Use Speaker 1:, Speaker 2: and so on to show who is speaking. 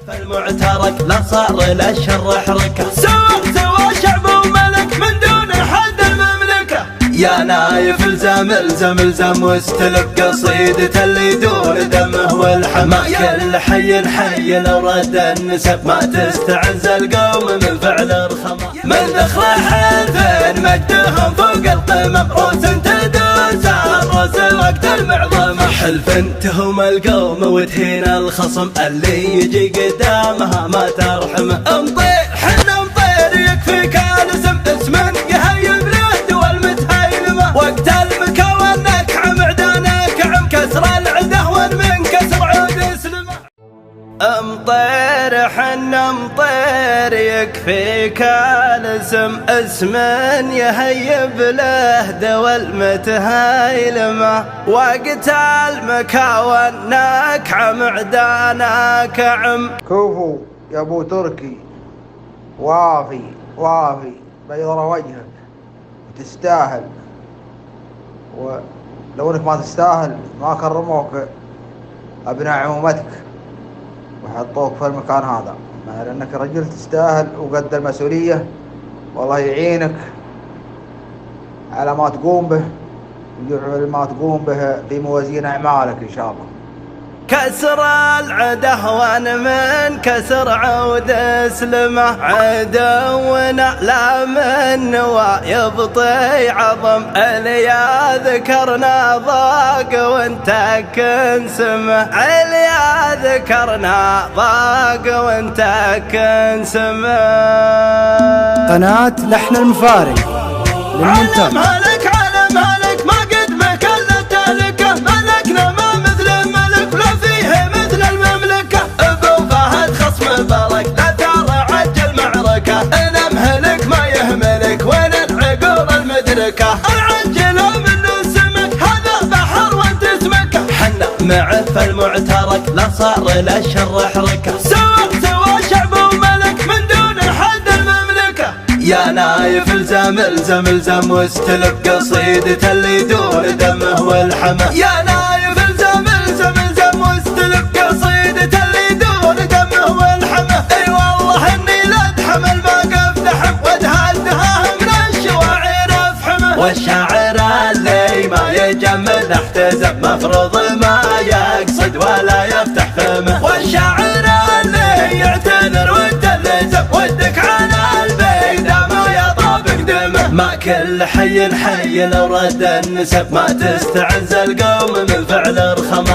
Speaker 1: فالمعترك لا صار لا الشر حركه، سوى شعب وملك من دون حد المملكه. يا نايف الزم واستلف قصيدة اللي يدور دمه والحما. كل حي لو رد النسب ما تستعز القوم من فعل الرخما. من ذخر حلفين مجدهم فوق القمم، روس تدوس الراس وقت المعظمة. حلف تهم القوم وتهين الخصم، اللي يجي قدامها ما ترحمه. امطير حنا امطير يكفيك الاسم، اسم يهيب له دول متهيلمه. وقت المكا والنكع معدانك عم كسر العده ومن كسر عود اسلمه. امطير حنا امطير يكفيك الاسم، اسم يهيب له دول متهيلمه. وقت المكا والنكع معدانك عم.
Speaker 2: كفو يا ابو تركي، وافي بيضر وجهك وتستاهل، ولو انك ما تستاهل ما كرموك ابناء عمومتك وحطوك في المكان هذا، مع انك رجل تستاهل وقد المسؤولية. والله يعينك على ما تقوم به، ويجعل ما تقوم به في موازين اعمالك ان شاء الله.
Speaker 1: كسر العده وان من كسر عود اسلمه. عدونا لا من ويبطي عظم، اليا ذكرنا ضاق وانت كنسمه. اليا ذكرنا ضاق وانت كنسمه.
Speaker 3: قناة لحن المفارق للمونتاج.
Speaker 1: علم هلك ما قد مكلت لك، ملكنا ما مثل ملك ولا فيه مثل المملكة. ابو فهد خصم برك لا ترى عجل معركة، انا مهلك ما يهملك وين العقول المدركة. العجل منه سمك هذا بحر وانت اسمك، حنا معه فالمعترك لا صار لا الشر حركة. سوى شعب وملك من دون حد المملكة. يا نايف الزم واستلف قصيدة اللي يدور دمه والحما. يا نايف الزم واستلف قصيدة اللي يدور دمه والحما. اي والله اني لا اتحمل ما قف لحم، وادهالدها من الشواعر افحمه. والشاعر اللي ما يجمل احتزم، مفروض ما يقصد ولا يفتح فمه. والشاعر اللي يعتذر وتلزم، ودك على البيت ما كل حي لو رد النسب ما تستعز القوم من فعل الرخما.